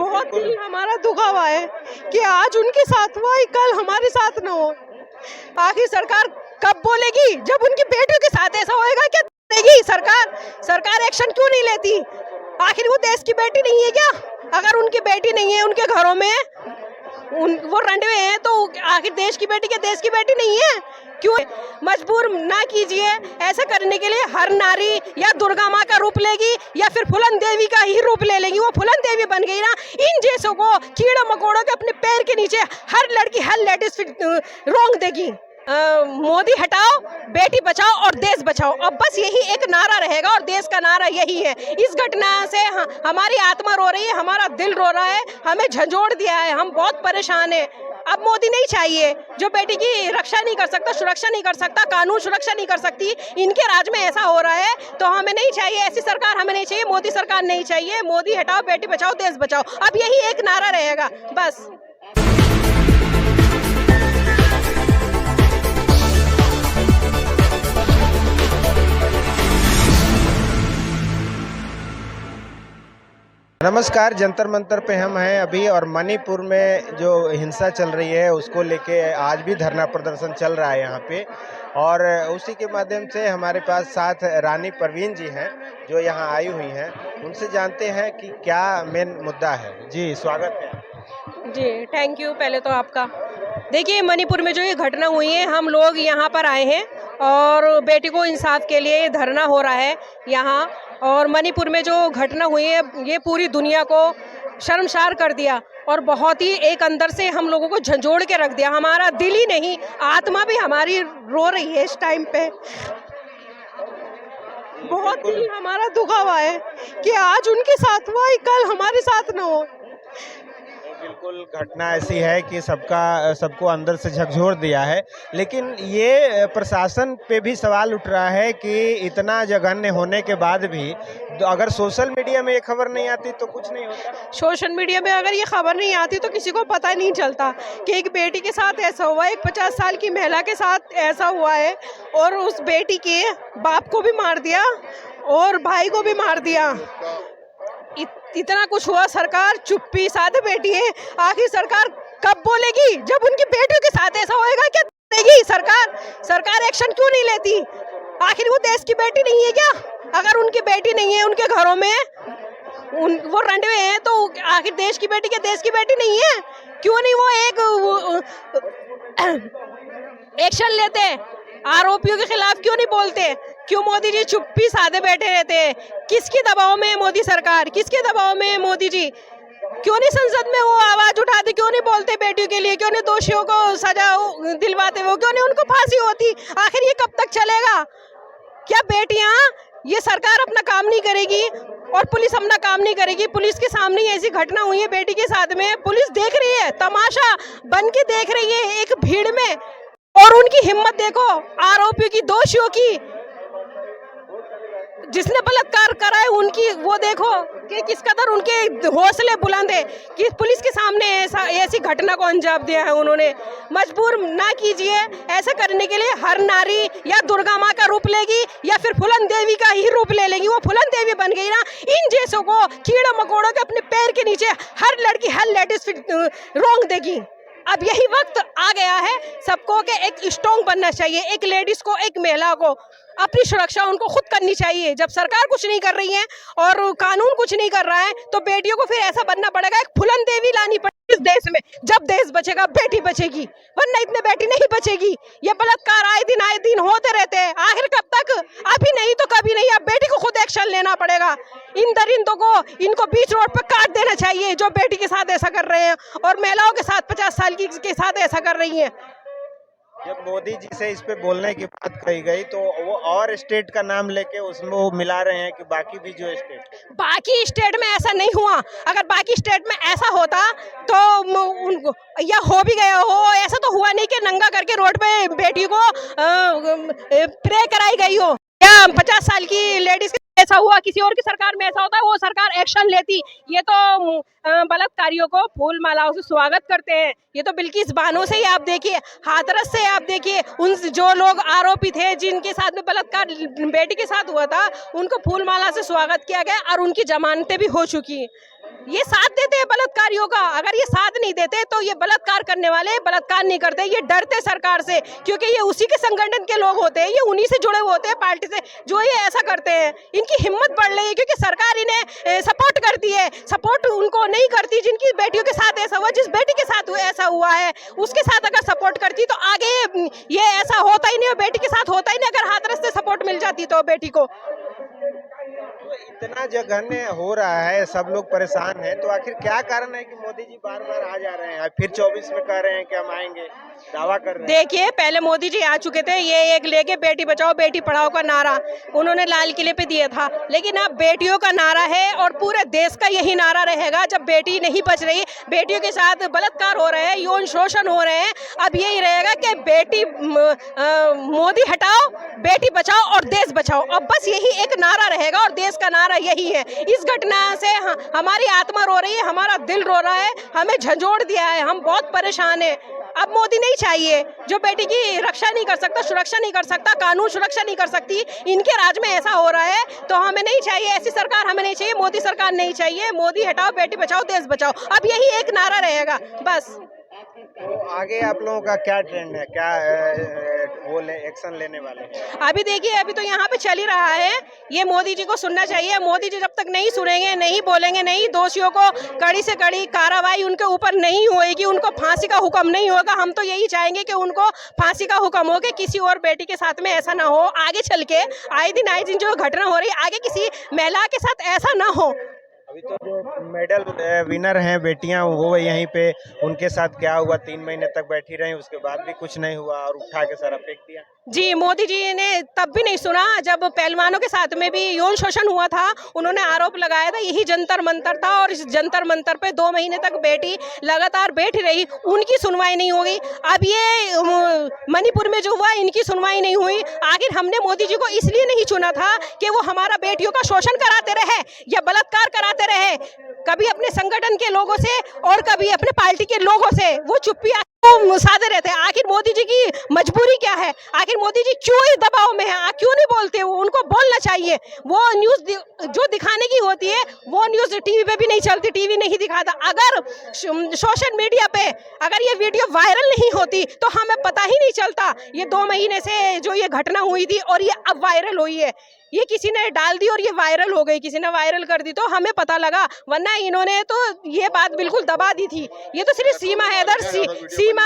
बहुत दिल हमारा दुखा हुआ है कि आज उनके साथ हुआ ही कल हमारे साथ न हो। आखिर सरकार कब बोलेगी जब उनकी बेटियों के साथ ऐसा होएगा? क्या देगी सरकार एक्शन क्यों नहीं लेती? आखिर वो देश की बेटी नहीं है क्या? अगर उनकी बेटी नहीं है, उनके घरों में वो रंडवे हैं, तो आखिर देश की बेटी क्या देश की बेटी नहीं है? क्यों मजबूर ना कीजिए ऐसा करने के लिए। हर नारी या दुर्गा माँ का रूप लेगी या फिर फूलन देवी का ही रूप ले लेगी। वो फूलन देवी बन गई ना। इन जैसों को कीड़े मकोड़ों के अपने पैर के नीचे हर लड़की हर लेडीज रोंग देगी। मोदी हटाओ, बेटी बचाओ और देश बचाओ। अब बस यही एक नारा रहेगा और देश का नारा यही है। इस घटना से हमारी आत्मा रो रही है, हमारा दिल रो रहा है, हमें झंझोड़ दिया है, हम बहुत परेशान हैं। अब मोदी नहीं चाहिए जो बेटी की रक्षा नहीं कर सकता, सुरक्षा नहीं कर सकता, कानून सुरक्षा नहीं कर सकती। इनके राज में ऐसा हो रहा है तो हमें नहीं चाहिए, ऐसी सरकार हमें नहीं चाहिए, मोदी सरकार नहीं चाहिए। मोदी हटाओ, बेटी बचाओ, देश बचाओ। अब यही एक नारा रहेगा बस। नमस्कार, जंतर मंतर पे हम हैं अभी और मणिपुर में जो हिंसा चल रही है उसको लेके आज भी धरना प्रदर्शन चल रहा है यहाँ पे। और उसी के माध्यम से हमारे पास साथ रानी परवीन जी हैं जो यहाँ आई हुई हैं। उनसे जानते हैं कि क्या मेन मुद्दा है। जी स्वागत है। जी थैंक यू। पहले तो आपका देखिए, मणिपुर में जो ये घटना हुई है, हम लोग यहाँ पर आए हैं और बेटी को इंसाफ के लिए धरना हो रहा है यहाँ। और मणिपुर में जो घटना हुई है ये पूरी दुनिया को शर्मसार कर दिया और बहुत ही एक अंदर से हम लोगों को झंझोड़ के रख दिया। हमारा दिल ही नहीं, आत्मा भी हमारी रो रही है इस टाइम पे। बहुत दिल हमारा दुखा हुआ है कि आज उनके साथ हुआ ही कल हमारे साथ न हो। बिल्कुल, घटना ऐसी है कि सबको अंदर से झकझोर दिया है। लेकिन ये प्रशासन पे भी सवाल उठ रहा है कि इतना जघन्य होने के बाद भी अगर सोशल मीडिया में ये खबर नहीं आती तो कुछ नहीं होता। सोशल मीडिया में अगर ये खबर नहीं आती तो किसी को पता नहीं चलता कि एक बेटी के साथ ऐसा हुआ, एक 50 साल की महिला के साथ ऐसा हुआ है और उस बेटी के बाप को भी मार दिया और भाई को भी मार दिया। इतना कुछ हुआ, सरकार चुप्पी साधे बैठी है। आखिर सरकार कब बोलेगी जब उनकी बेटियों के साथ ऐसा होएगा? क्या देगी सरकार एक्शन क्यों नहीं लेती? आखिर वो देश की बेटी नहीं है क्या? अगर उनकी बेटी नहीं है, उनके घरों में वो रंडवे हैं, तो आखिर देश की बेटी क्या देश की बेटी नहीं है? क्यों नहीं वो एक एक्शन लेते? आरोपियों के खिलाफ क्यों नहीं बोलते? क्यों मोदी जी चुप्पी साधे बैठे रहते हैं? किसके दबाव में है मोदी सरकार? किसके दबाव में है मोदी जी? क्यों नहीं संसद में वो आवाज उठाते? क्यों नहीं बोलते बेटियों के लिए? क्यों नहीं दोषियों को सजा दिलवाते? वो क्यों नहीं उनको फांसी होती? आखिर ये कब तक चलेगा? क्या बेटियां, ये सरकार अपना काम नहीं करेगी और पुलिस अपना काम नहीं करेगी? पुलिस के सामने ऐसी घटना हुई है बेटी के साथ में, पुलिस देख रही है, तमाशा बन के देख रही है एक भीड़ में। और उनकी हिम्मत देखो, आरोपियों की, दोषियों की, जिसने बलात्कार करा है उनकी, वो देखो कि किस कदर उनके हौसले बुलंद है कि पुलिस के सामने ऐसी घटना को अंजाम दिया है उन्होंने। मजबूर ना कीजिए ऐसा करने के लिए। हर नारी या दुर्गा माँ का रूप लेगी या फिर फूलन देवी का ही रूप ले लेगी। वो फूलन देवी बन गई ना। इन जैसों को कीड़े मकोड़ों के अपने पैर के नीचे हर लड़की हर लेडीज रोंग देगी। अब यही वक्त आ गया है सबको कि एक स्ट्रॉन्ग बनना चाहिए। एक लेडीज को, एक महिला को अपनी सुरक्षा उनको खुद करनी चाहिए। जब सरकार कुछ नहीं कर रही है और कानून कुछ नहीं कर रहा है तो बेटियों को फिर ऐसा बनना पड़ेगा, एक फूलन देवी लानी पड़ेगी इस देश में। जब देश बचेगा बेटी बचेगी, वरना इतने बेटी नहीं बचेगी। ये बलात्कार आए दिन होते रहते हैं। आखिर कब तक? अभी नहीं तो कभी नहीं। अब बेटी को खुद एक्शन लेना पड़ेगा। इन दरिंदों को, इनको बीच रोड पर काट देना चाहिए जो बेटी के साथ ऐसा कर रहे हैं और महिलाओं के साथ 50 साल की के साथ ऐसा कर रही हैं। जब मोदी जी से इस पे बोलने की बात कही गई तो वो और स्टेट का नाम लेके उसमें वो मिला रहे हैं कि बाकी भी जो बाकी स्टेट में ऐसा नहीं हुआ। अगर बाकी स्टेट में ऐसा होता तो उनको या हो भी गया हो। ऐसा तो हुआ नहीं कि नंगा करके रोड पे बेटी को प्रे कराई गई हो या 50 साल की लेडीज ऐसा हुआ। किसी और की सरकार में ऐसा होता है, वो सरकार एक्शन लेती। ये तो बलात्कारियों को फूल मालाओं से स्वागत करते हैं। ये तो बिल्किस बानो से ही आप देखिए, हाथरस से आप देखिए, उन जो लोग आरोपी थे जिनके साथ में बलात्कार बेटी के साथ हुआ था, उनको फूल माला से स्वागत किया गया और उनकी जमानतें भी हो चुकी हैं। ये साथ देते हैं बलात्कार बेटियों का अगर ये साथ नहीं देते तो ये बलात्कार करने वाले बलात्कार नहीं करते, ये डरते सरकार से, क्योंकि ये उसी के संगठन के लोग होते हैं, ये उन्हीं से जुड़े हुए होते हैं पार्टी से, जो ये ऐसा करते हैं। इनकी हिम्मत बढ़ रही है क्योंकि सरकार इन्हें सपोर्ट करती है। सपोर्ट उनको नहीं करती जिनकी बेटियों के साथ ऐसा हुआ, जिस बेटी के साथ ऐसा हुआ है उसके साथ अगर सपोर्ट करती तो आगे ये ऐसा होता ही नहीं, बेटी के साथ होता ही नहीं। अगर हाथ रस्ते सपोर्ट मिल जाती तो बेटी को। इतना जघन्य हो रहा है, सब लोग परेशान हैं, तो आखिर क्या कारण है कि मोदी जी बार बार आ जा रहे हैं? फिर 24 में कह रहे हैं कि हम आएंगे, दावा कर रहे हैं। देखिए, पहले मोदी जी आ चुके थे, ये एक लेके बेटी बचाओ बेटी पढ़ाओ का नारा उन्होंने लाल किले पे दिया था, लेकिन अब बेटियों का नारा है और पूरे देश का यही नारा रहेगा। जब बेटी नहीं बच रही, बेटियों के साथ बलात्कार हो रहे हैं, यौन शोषण हो रहे हैं, अब यही रहेगा कि बेटी मोदी हटाओ बेटी बचाओ और देश बचाओ। अब बस यही एक नारा रहेगा और देश का नारा यही है। इस घटना से हमारी आत्मा रो रही है, हमारा दिल रो रहा है, हमें झंझोड़ दिया है, हम बहुत परेशान हैं। अब मोदी नहीं चाहिए जो बेटी की रक्षा नहीं कर सकता, सुरक्षा नहीं कर सकता, कानून सुरक्षा नहीं कर सकती। इनके राज में ऐसा हो रहा है तो हमें नहीं चाहिए, ऐसी सरकार हमें नहीं चाहिए, मोदी सरकार नहीं चाहिए। मोदी हटाओ बेटी बचाओ देश बचाओ, अब यही एक नारा रहेगा बस। तो आगे आप लोगों का क्या ट्रेंड है, क्या वो एक्शन लेने वाले हैं? अभी देखिए, अभी तो यहाँ पे चल ही रहा है, ये मोदी जी को सुनना चाहिए। मोदी जी जब तक नहीं सुनेंगे, नहीं बोलेंगे, नहीं दोषियों को कड़ी से कड़ी कार्रवाई उनके ऊपर नहीं होएगी, उनको फांसी का हुक्म नहीं होगा। हम तो यही चाहेंगे कि उनको फांसी का हुक्म हो कि किसी और बेटी के साथ में ऐसा ना हो। आगे चल के आए दिन जो घटना हो रही है, आगे किसी महिला के साथ ऐसा ना हो। अभी तो जो मेडल विनर हैं बेटियां, वो यहीं पे, उनके साथ क्या हुआ? 3 महीने तक बैठी रही, उसके बाद भी कुछ नहीं हुआ और उठा के सारा फेंक दिया। जी, मोदी जी ने तब भी नहीं सुना जब पहलवानों के साथ में भी यौन शोषण हुआ था, उन्होंने आरोप लगाया था, यही जंतर मंतर था और इस जंतर मंतर पे 2 महीने तक बेटी लगातार बैठी रही, उनकी सुनवाई नहीं होगी। अब ये मणिपुर में जो हुआ, इनकी सुनवाई नहीं हुई। आखिर हमने मोदी जी को इसलिए नहीं चुना था कि वो हमारा बेटियों का शोषण कराते रहे या बलात्कार कराते रहे, कभी अपने संगठन के लोगों से और कभी अपने पार्टी के लोगों से वो चुप्पी साधे रहते हैं। आखिर मोदी जी की मजबूरी क्या है? आखिर मोदी जी क्यों इस दबाव में है? क्यों नहीं बोलते? उनको बोलना चाहिए। वो न्यूज़ जो दिखाने की होती है वो न्यूज़ टीवी पे भी नहीं चलती, टीवी नहीं दिखाता। अगर सोशल मीडिया पे अगर ये वीडियो वायरल नहीं होती तो हमें पता ही नहीं चलता। ये 2 महीने से जो ये घटना हुई थी और ये अब वायरल हुई है, ये किसी ने डाल दी और ये वायरल हो गई, किसी ने वायरल कर दी तो हमें पता लगा, वरना इन्होंने तो ये बात बिल्कुल दबा दी थी। ये तो सिर्फ सीमा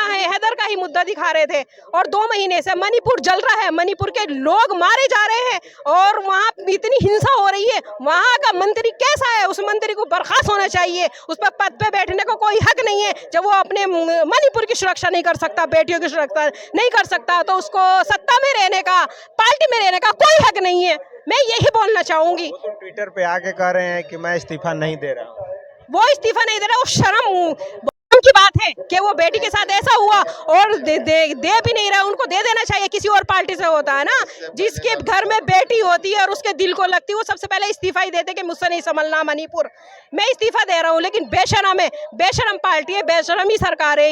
हैदर का ही मुद्दा दिखा रहे थे और 2 महीने से मणिपुर जल रहा है, मणिपुर के लोग मारे जा रहे हैं और वहाँ इतनी हिंसा हो रही है। वहाँ का मंत्री कैसा है? उस मंत्री को बर्खास्त होना चाहिए, उस पर पद पे बैठने को कोई हक नहीं है। जब वो अपने मणिपुर की सुरक्षा नहीं कर सकता, बेटियों की सुरक्षा नहीं कर सकता, तो उसको सत्ता में रहने का, पार्टी में रहने का कोई हक नहीं है। मैं यही बोलना चाहूंगी। वो तो ट्विटर पे आके कह रहे हैं कि मैं इस्तीफा नहीं दे रहा हूँ। वो इस्तीफा नहीं दे रहा, वो शर्म की बात है कि वो बेटी के साथ ऐसा हुआ और दे भी नहीं रहा। उनको दे देना चाहिए, किसी और पार्टी से होता है ना, जिसके घर में बेटी होती है और उसके दिल को लगती है, वो सबसे पहले इस्तीफा ही देते कि मुझसे नहीं संभलना मणिपुर। मैं इस्तीफा दे रहा हूँ, लेकिन बेशरम पार्टी है, बेशरमी सरकार है,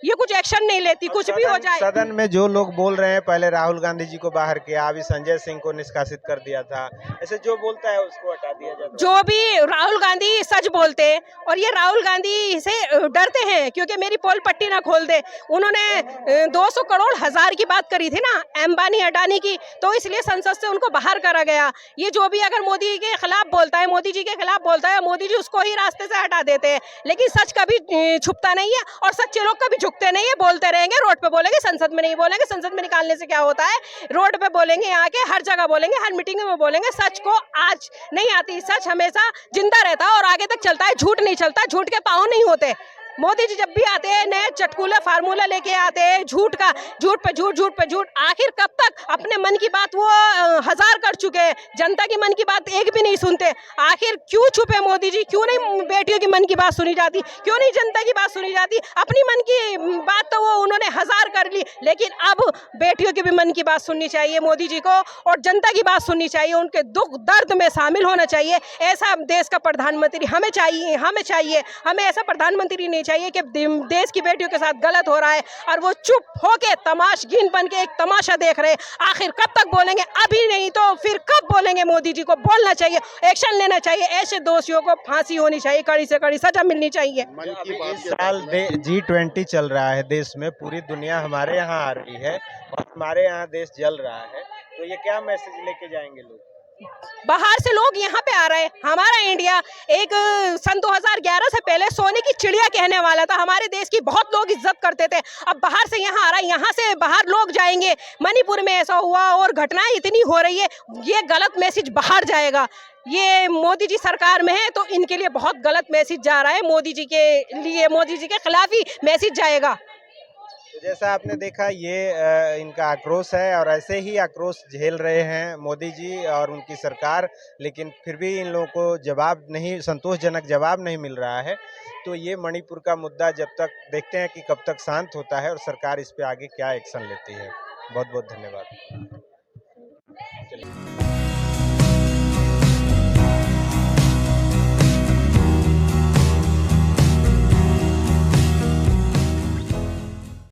ये कुछ एक्शन नहीं लेती, कुछ भी हो जाए। सदन में जो लोग बोल रहे हैं, पहले राहुल गांधी जी को बाहर किया, अभी संजय सिंह को निष्कासित कर दिया था, ऐसे जो बोलता है उसको हटा दिया जाता है। जो भी राहुल गांधी सच बोलते और ये राहुल गांधी से डरते हैं क्योंकि मेरी पोल पट्टी ना खोल दे। उन्होंने 200 करोड़ हजार की बात करी थी ना, अंबानी अडानी की, तो इसलिए संसद से उनको बाहर करा गया। ये जो भी अगर मोदी के खिलाफ बोलता है, मोदी जी के खिलाफ बोलता है, मोदी जी उसको ही रास्ते से हटा देते हैं। लेकिन सच कभी छुपता नहीं है और सच्चे लोग कभी झुकते नहीं है, बोलते रहेंगे, रोड पे बोलेंगे, संसद में नहीं बोलेंगे। संसद में निकालने से क्या होता है? रोड पे बोलेंगे, आके हर जगह बोलेंगे, हर मीटिंग में बोलेंगे। सच को आज नहीं आती, सच हमेशा जिंदा रहता है और आगे तक चलता है। झूठ नहीं चलता, झूठ के पाँव नहीं होते। मोदी जी जब भी आते हैं नए चटकुला फार्मूला लेके आते हैं, झूठ पे झूठ। आखिर कब तक? अपने मन की बात वो 1000 कर चुके हैं, जनता की मन की बात एक भी नहीं सुनते। आखिर क्यों छुपे मोदी जी? क्यों नहीं बेटियों की मन की बात सुनी जाती? क्यों नहीं जनता की बात सुनी जाती? अपनी मन की बात तो वो उन्होंने 1000 कर ली, लेकिन अब बेटियों के भी मन की बात सुननी चाहिए मोदी जी को और जनता की बात सुननी चाहिए, उनके दुख दर्द में शामिल होना चाहिए। ऐसा देश का प्रधानमंत्री हमें चाहिए। हमें ऐसा प्रधानमंत्री नहीं चाहिए कि देश की बेटियों के साथ गलत हो रहा है और वो चुप होके तमाशगीन बन के एक तमाशा देख रहे हैं। आखिर कब तक बोलेंगे? अभी नहीं तो फिर कब बोलेंगे? मोदी जी को बोलना चाहिए, एक्शन लेना चाहिए, ऐसे दोषियों को फांसी होनी चाहिए, कड़ी से कड़ी सजा मिलनी चाहिए। इस साल G20 चल रहा है देश में, पूरी दुनिया हमारे यहाँ आ रही है और हमारे यहाँ देश जल रहा है, तो ये क्या मैसेज लेके जाएंगे लोग? बाहर से लोग यहाँ पे आ रहे हैं। हमारा इंडिया एक सन 2011 से पहले सोने की चिड़िया कहने वाला था, हमारे देश की बहुत लोग इज्जत करते थे। अब बाहर से यहाँ आ रहा है, यहाँ से बाहर लोग जाएंगे। मणिपुर में ऐसा हुआ और घटनाएं इतनी हो रही है, ये गलत मैसेज बाहर जाएगा। ये मोदी जी सरकार में है तो इनके लिए बहुत गलत मैसेज जा रहा है, मोदी जी के लिए, मोदी जी के खिलाफ ही मैसेज जाएगा। तो जैसा आपने देखा, ये इनका आक्रोश है और ऐसे ही आक्रोश झेल रहे हैं मोदी जी और उनकी सरकार, लेकिन फिर भी इन लोगों को जवाब नहीं, संतोषजनक जवाब नहीं मिल रहा है। तो ये मणिपुर का मुद्दा जब तक देखते हैं कि कब तक शांत होता है और सरकार इस पे आगे क्या एक्शन लेती है। बहुत बहुत धन्यवाद।